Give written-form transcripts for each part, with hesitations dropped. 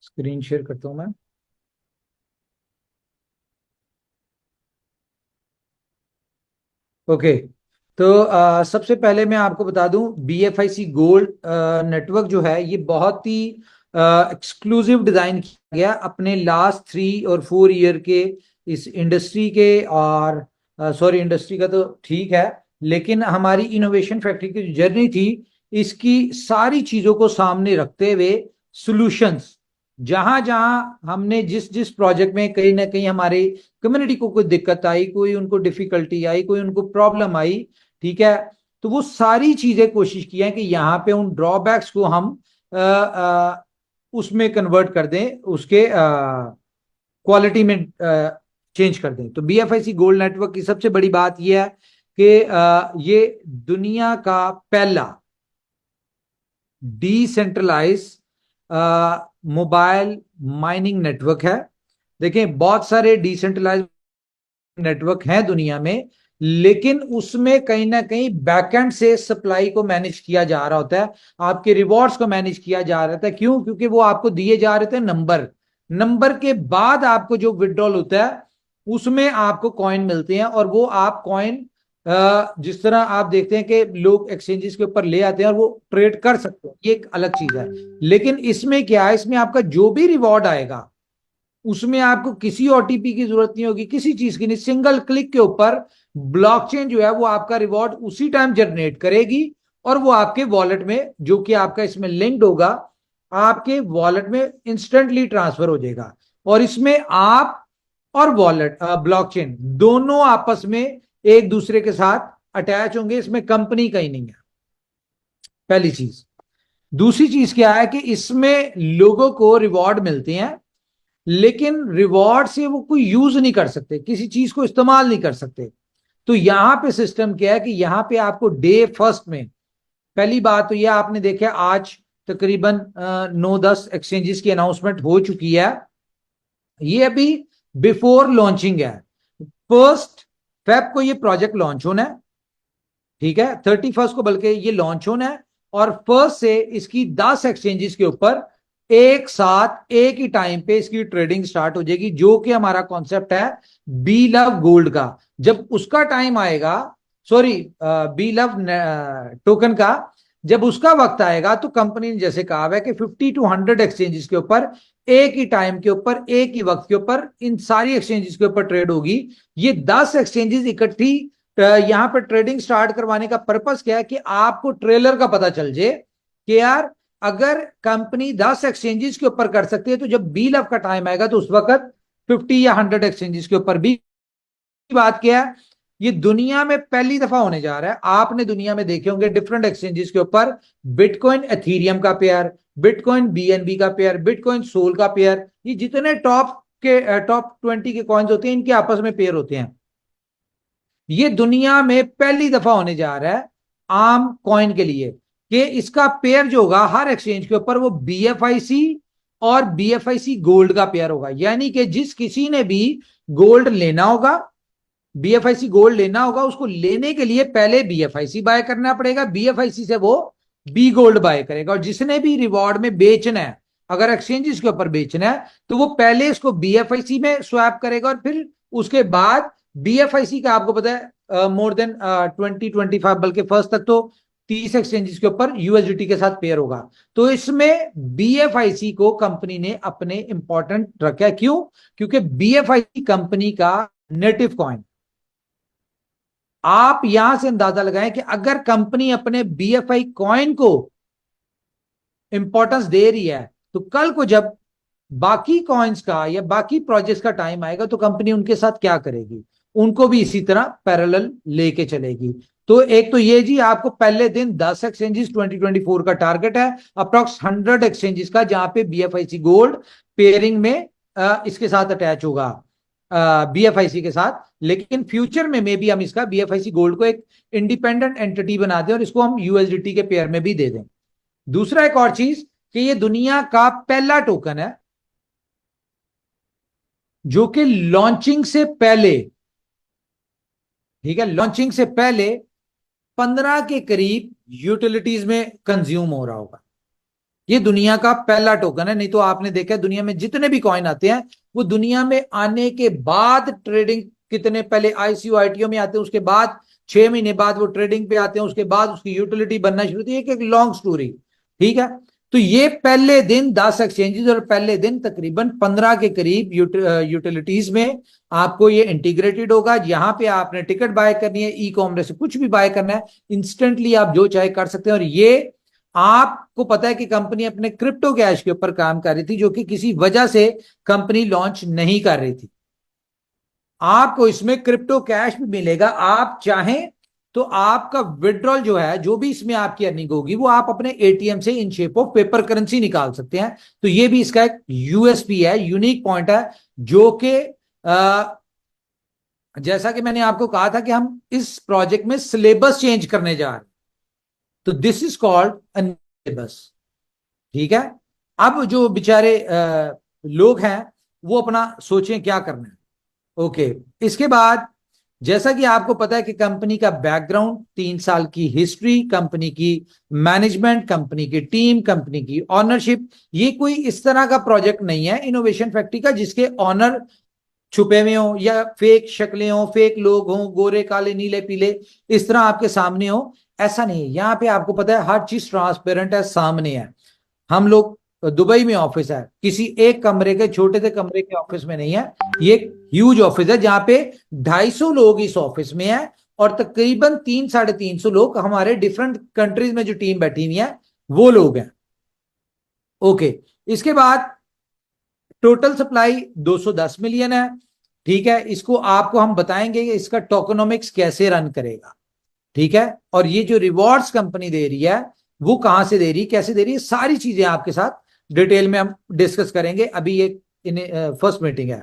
Screen share करता हूं मैं। ओके। तो सबसे पहले मैं आपको बता दूं, BFIC गोल्ड नेटवर्क जो है ये बहुत ही एक्सक्लूसिव डिजाइन किया गया अपने लास्ट 3 और 4 ईयर के इस इंडस्ट्री के। और सॉरी, इंडस्ट्री का तो ठीक है, लेकिन हमारी इनोवेशन फैक्ट्री की जो जर्नी थी, इसकी सारी चीजों को सामने रखते हुए सॉल्यूशंस, जहां जहां हमने जिस जिस प्रोजेक्ट में कहीं ना कहीं हमारे कम्युनिटी को कोई दिक्कत आई, कोई उनको डिफिकल्टी आई, कोई उनको प्रॉब्लम आई, ठीक है, तो वो सारी चीजें कोशिश की है कि यहाँ पे उन ड्रॉबैक्स को हम उसमें कन्वर्ट कर दें, उसके क्वालिटी में चेंज कर दें। तो BFIC गोल्ड नेटवर्क की सबसे बड़ी बात यह है कि ये दुनिया का पहला डिसेंट्रलाइज मोबाइल माइनिंग नेटवर्क है। देखें, बहुत सारे डिसेंट्रलाइज नेटवर्क है दुनिया में, लेकिन उसमें कहीं ना कहीं बैकएंड से सप्लाई को मैनेज किया जा रहा होता है, आपके रिवॉर्ड्स को मैनेज किया जा रहा था। क्यों? क्योंकि वो आपको दिए जा रहे थे नंबर, नंबर के बाद आपको जो विड्रॉल होता है उसमें आपको कॉइन मिलते हैं, और वो आप कॉइन जिस तरह आप देखते हैं कि लोग एक्सचेंजेस के ऊपर ले आते हैं और वो ट्रेड कर सकते हैं, ये एक अलग चीज है। लेकिन इसमें क्या है, इसमें आपका जो भी रिवॉर्ड आएगा उसमें आपको किसी OTP की जरूरत नहीं होगी, किसी चीज की नहीं, सिंगल क्लिक के ऊपर ब्लॉकचेन जो है वो आपका रिवॉर्ड उसी टाइम जनरेट करेगी, और वो आपके वॉलेट में, जो कि आपका इसमें लिंक्ड होगा, आपके वॉलेट में इंस्टेंटली ट्रांसफर हो जाएगा। और इसमें आप और वॉलेट ब्लॉकचेन दोनों आपस में एक दूसरे के साथ अटैच होंगे, इसमें कंपनी का ही नहीं है, पहली चीज। दूसरी चीज क्या है कि इसमें लोगों को रिवॉर्ड मिलते हैं, लेकिन रिवॉर्ड से वो कोई यूज नहीं कर सकते, किसी चीज को इस्तेमाल नहीं कर सकते। तो यहां पे सिस्टम क्या है कि यहां पे आपको डे फर्स्ट में, पहली बात तो ये आपने देखा आज तकरीबन 9-10 एक्सचेंजेस की अनाउंसमेंट हो चुकी है, ये अभी बिफोर लॉन्चिंग है। 1 फेब को ये प्रोजेक्ट लॉन्च होना है, ठीक है, 31 को बल्कि ये लॉन्च होना है, और 1 से इसकी 10 एक्सचेंजेस के ऊपर एक साथ एक ही टाइम पे इसकी ट्रेडिंग स्टार्ट हो जाएगी, जो कि हमारा कॉन्सेप्ट है बी लव गोल्ड का। जब उसका टाइम आएगा, सॉरी, बी लव टोकन का, जब उसका वक्त आएगा, तो कंपनी ने जैसे कहा है कि 50 to 100 एक्सचेंजेस के ऊपर एक ही टाइम के ऊपर एक ही वक्त के ऊपर इन सारी एक्सचेंजेस के ऊपर ट्रेड होगी। ये 10 एक्सचेंजेस इकट्ठी यहां पर ट्रेडिंग स्टार्ट करवाने का पर्पस क्या है कि आपको ट्रेलर का पता चल जाए कि यार, अगर कंपनी 10 एक्सचेंजेस के ऊपर कर सकती है, तो जब बी लव का टाइम आएगा तो उस वक्त 50 या 100 एक्सचेंजेस के ऊपर भी। बात क्या है, ये दुनिया में पहली दफा होने जा रहा है। आपने दुनिया में देखे होंगे डिफरेंट एक्सचेंजेस के ऊपर बिटकॉइन एथीरियम का पेयर, बिटकॉइन BNB का पेयर, बिटकॉइन सोल का पेयर, ये जितने टॉप 20 के कॉइन्स होते हैं, इनके आपस में पेयर होते हैं। ये दुनिया में पहली दफा होने जा रहा है आम कॉइन के लिए कि इसका पेयर जो होगा हर एक्सचेंज के ऊपर, वो BFIC और BFIC गोल्ड का पेयर होगा। यानी कि जिस किसी ने भी गोल्ड लेना होगा, BFIC गोल्ड लेना होगा, उसको लेने के लिए पहले BFIC बाय करना पड़ेगा, BFIC से वो बी गोल्ड बाय करेगा। और जिसने भी रिवॉर्ड में बेचना है, अगर एक्सचेंजेस के ऊपर बेचना है, तो वो पहले इसको BFIC में स्वैप करेगा, और फिर उसके बाद BFIC का आपको पता है मोर देन 20-25, बल्कि फर्स्ट तक तो 30 एक्सचेंजेस के ऊपर USDT के साथ पेयर होगा। तो इसमें BFIC को कंपनी ने अपने इंपॉर्टेंट रखा है। क्यों? क्योंकि BFIC कंपनी का नेटिव कॉइन। आप यहां से अंदाजा लगाएं कि अगर कंपनी अपने BFI कॉइन को इंपॉर्टेंस दे रही है, तो कल को जब बाकी कॉइन्स का या बाकी प्रोजेक्ट्स का टाइम आएगा, तो कंपनी उनके साथ क्या करेगी? उनको भी इसी तरह पैरेलल लेके चलेगी। तो एक तो ये जी, आपको पहले दिन 10 एक्सचेंजेस 2024 का टारगेट है, अप्रॉक्स 100 एक्सचेंजेस का, जहां पे BFIC गोल्ड पेयरिंग में इसके साथ अटैच होगा, BFIC के साथ। लेकिन फ्यूचर में मे बी हम इसका BFIC गोल्ड को एक इंडिपेंडेंट एंटिटी बना दें, और इसको हम USDT के पेयर में भी दे दें। दूसरा एक और चीज कि ये दुनिया का पहला टोकन है जो कि लॉन्चिंग से पहले, ठीक है, लॉन्चिंग से पहले 15 के करीब यूटिलिटीज में कंज्यूम हो रहा होगा। ये दुनिया का पहला टोकन है। नहीं तो आपने देखा दुनिया में जितने भी कॉइन आते हैं वो दुनिया में आने के बाद ट्रेडिंग, कितने पहले आईसीओ आईटीओ में आते हैं, उसके बाद 6 महीने बाद वो ट्रेडिंग पे आते हैं, उसके बाद उसकी यूटिलिटी बनना शुरू होती है। एक लॉन्ग स्टोरी, ठीक है। तो ये पहले दिन 10 एक्सचेंजेस और पहले दिन तकरीबन 15 के करीब यूटिलिटीज में आपको ये इंटीग्रेटेड होगा। यहां पे आपने टिकट बाय करनी है, ई कॉमर्स से कुछ भी बाय करना है, इंस्टेंटली आप जो चाहे कर सकते हैं। और ये आपको पता है कि कंपनी अपने क्रिप्टो कैश के ऊपर काम कर रही थी, जो कि किसी वजह से कंपनी लॉन्च नहीं कर रही थी। आपको इसमें क्रिप्टो कैश भी मिलेगा। आप चाहें तो आपका विड्रॉल जो है, जो भी इसमें आपकी अर्निंग होगी, वो आप अपने एटीएम से in shape of paper currency निकाल सकते हैं। तो ये भी इसका एक यूएसपी है, यूनिक पॉइंट है, जो कि जैसा कि मैंने आपको कहा था कि हम इस प्रोजेक्ट में सिलेबस चेंज करने जा रहे हैं, तो this is called a syllabus, ठीक है। अब जो बेचारे लोग हैं वो अपना सोचें क्या करना है। ओके, इसके बाद जैसा कि आपको पता है कि कंपनी का बैकग्राउंड, 3 साल की हिस्ट्री, कंपनी की मैनेजमेंट, कंपनी की टीम, कंपनी की ऑनरशिप, ये कोई इस तरह का प्रोजेक्ट नहीं है इनोवेशन फैक्ट्री का जिसके ऑनर छुपे हुए हो या फेक शक्लें हो, फेक लोग हो, गोरे काले नीले पीले इस तरह आपके सामने हो। ऐसा नहीं है, यहाँ पे आपको पता है हर चीज ट्रांसपेरेंट है, सामने है। हम लोग दुबई में ऑफिस है, किसी एक कमरे के छोटे से कमरे के ऑफिस में नहीं है। ये एक ह्यूज ऑफिस है जहां पे 250 लोग इस ऑफिस में है, और तकरीबन 300-350 लोग हमारे डिफरेंट कंट्रीज में जो टीम बैठी हुई है वो लोग हैं। ओके, इसके बाद टोटल सप्लाई 210 मिलियन है, ठीक है। इसको आपको हम बताएंगे कि इसका टोकनोमिक्स कैसे रन करेगा, ठीक है। और ये जो रिवॉर्ड्स कंपनी दे रही है वो कहां से दे रही है, कैसे दे रही है, सारी चीजें आपके साथ डिटेल में हम डिस्कस करेंगे। अभी ये फर्स्ट मीटिंग है।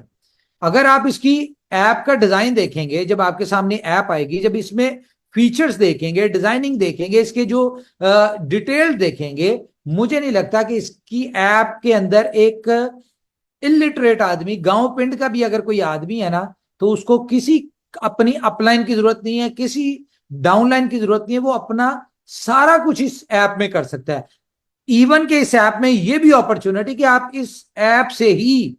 अगर आप इसकी ऐप का डिजाइन देखेंगे, जब आपके सामने ऐप आएगी, जब इसमें फीचर्स देखेंगे, डिजाइनिंग देखेंगे, इसके जो डिटेल देखेंगे, मुझे नहीं लगता कि इसकी ऐप के अंदर एक इलिटरेट आदमी, गांव पिंड का भी अगर कोई आदमी है ना, तो उसको किसी अपनी अपलाइन की जरूरत नहीं है, किसी डाउनलाइन की जरूरत नहीं है, वो अपना सारा कुछ इस ऐप में कर सकता है। इवन के इस ऐप में ये भी अपॉर्चुनिटी कि आप इस ऐप से ही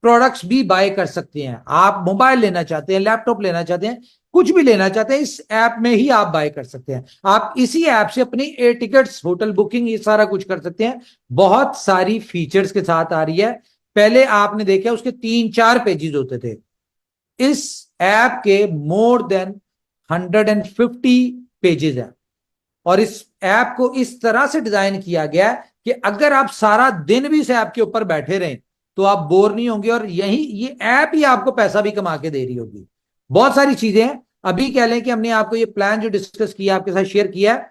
प्रोडक्ट्स भी बाय कर सकते हैं। आप मोबाइल लेना चाहते हैं, लैपटॉप लेना चाहते हैं, कुछ भी लेना चाहते हैं, इस ऐप में ही आप बाय कर सकते हैं। आप इसी ऐप से अपनी एयर टिकट्स, होटल बुकिंग, ये सारा कुछ कर सकते हैं। बहुत सारी फीचर्स के साथ आ रही है। पहले आपने देखा उसके 3-4 पेजेस होते थे, इस ऐप के मोर देन 150 पेजेस है। और इस ऐप को इस तरह से डिजाइन किया गया कि अगर आप सारा दिन भी इस ऐप के ऊपर बैठे रहें तो आप बोर नहीं होंगे, और यही ये ऐप ही आपको पैसा भी कमा के दे रही होगी। बहुत सारी चीजें हैं। अभी कह लें कि हमने आपको ये प्लान जो डिस्कस किया, आपके साथ शेयर किया है,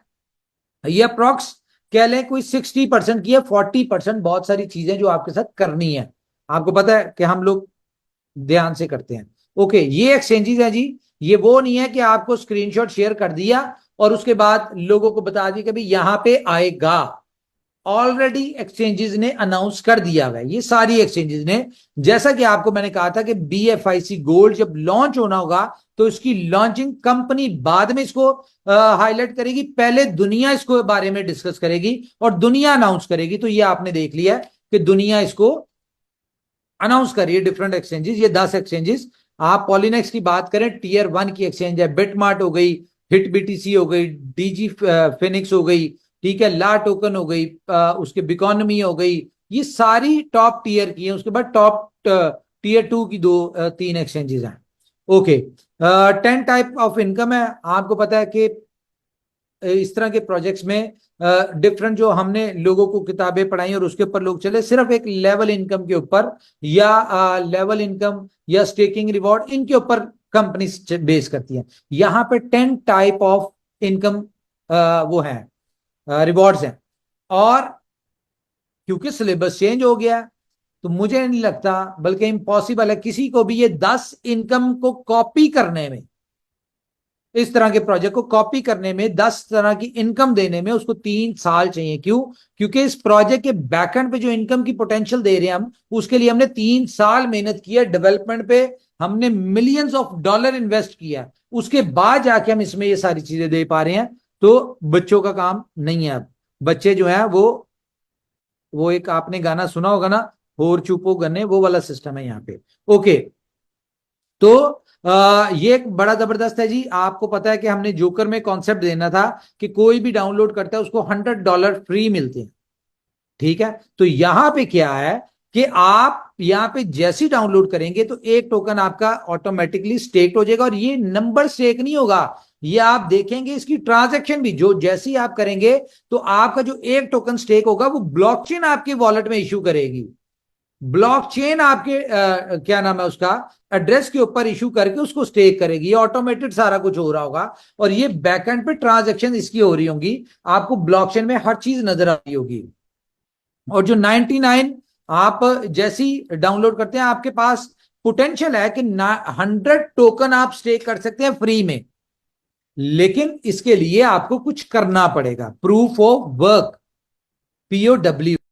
ये अप्रोक्स कह लें कोई 60% की है, 40% बहुत सारी चीजें जो आपके साथ करनी है। आपको पता है कि हम लोग ध्यान से करते हैं। ओके, ये एक्सचेंजेस है जी। ये वो नहीं है कि आपको स्क्रीनशॉट शेयर कर दिया और उसके बाद लोगों को बता दिया कि भाई यहां पे आएगा। ऑलरेडी एक्सचेंजेस ने अनाउंस कर दिया हुआ है, ये सारी एक्सचेंजेस ने। जैसा कि आपको मैंने कहा था कि BFIC गोल्ड जब लॉन्च होना होगा तो इसकी लॉन्चिंग कंपनी बाद में इसको हाईलाइट करेगी, पहले दुनिया इसको बारे में डिस्कस करेगी और दुनिया अनाउंस करेगी। तो ये आपने देख लिया है कि दुनिया इसको अनाउंस करिए, डिफरेंट एक्सचेंजेस, ये 10 एक्सचेंजेस। आप पॉलिनेक्स की बात करें, टीयर 1 की एक्सचेंज है, बिटमार्ट हो गई, हिट BTC हो गई, DG फिनिक्स हो गई, ठीक है, ला टोकन हो गई, उसके बिकॉनमी हो गई। ये सारी टॉप टीयर की है। उसके बाद टॉप टीयर 2 की 2-3 एक्सचेंजेस हैं। ओके, 10 टाइप ऑफ इनकम है। आपको पता है कि इस तरह के प्रोजेक्ट्स में डिफरेंट, जो हमने लोगों को किताबें पढ़ाई और उसके ऊपर लोग चले, सिर्फ एक लेवल इनकम के ऊपर या लेवल इनकम या स्टेकिंग रिवॉर्ड, इनके ऊपर कंपनी बेस करती है। यहाँ पे 10 टाइप ऑफ इनकम वो है, रिवॉर्ड्स हैं। और क्योंकि सिलेबस चेंज हो गया, तो मुझे नहीं लगता, बल्कि इम्पॉसिबल है किसी को भी ये 10 इनकम को कॉपी करने में, इस तरह के प्रोजेक्ट को कॉपी करने में, 10 तरह की इनकम देने में उसको 3 साल चाहिए। क्यों? क्योंकि इस प्रोजेक्ट के बैकएंड पे जो इनकम की पोटेंशियल दे रहे हैं हम, उसके लिए हमने 3 साल मेहनत की है, डेवलपमेंट पे हमने मिलियंस ऑफ डॉलर इन्वेस्ट किया, उसके बाद जाके हम इसमें ये सारी चीजें दे पा रहे हैं। तो बच्चों का काम नहीं है। अब बच्चे जो है वो वो एक आपने गाना सुना होगा ना, होर चुपो गन्ने, वो वाला सिस्टम है यहाँ पे। ओके, तो ये एक बड़ा जबरदस्त है जी। आपको पता है कि हमने जोकर में कॉन्सेप्ट देना था कि कोई भी डाउनलोड करता है उसको $100 फ्री मिलते हैं, ठीक है। तो यहां पे क्या है कि आप यहां पे जैसी डाउनलोड करेंगे तो एक टोकन आपका ऑटोमेटिकली स्टेक हो जाएगा, और ये नंबर स्टेक नहीं होगा, ये आप देखेंगे इसकी ट्रांजैक्शन भी जो जैसी आप करेंगे, तो आपका जो एक टोकन स्टेक होगा वो ब्लॉकचेन आपके वॉलेट में इशू करेगी। ब्लॉकचेन आपके क्या नाम है उसका, एड्रेस के ऊपर इशू करके उसको स्टेक करेगी। ये ऑटोमेटेड सारा कुछ हो रहा होगा, और ये बैकएंड पे ट्रांजैक्शन इसकी हो रही होंगी, आपको ब्लॉकचेन में हर चीज नजर आ रही होगी। और जो 99 आप जैसी डाउनलोड करते हैं, आपके पास पोटेंशियल है कि 100 टोकन आप स्टेक कर सकते हैं फ्री में, लेकिन इसके लिए आपको कुछ करना पड़ेगा, प्रूफ ऑफ वर्क, POW।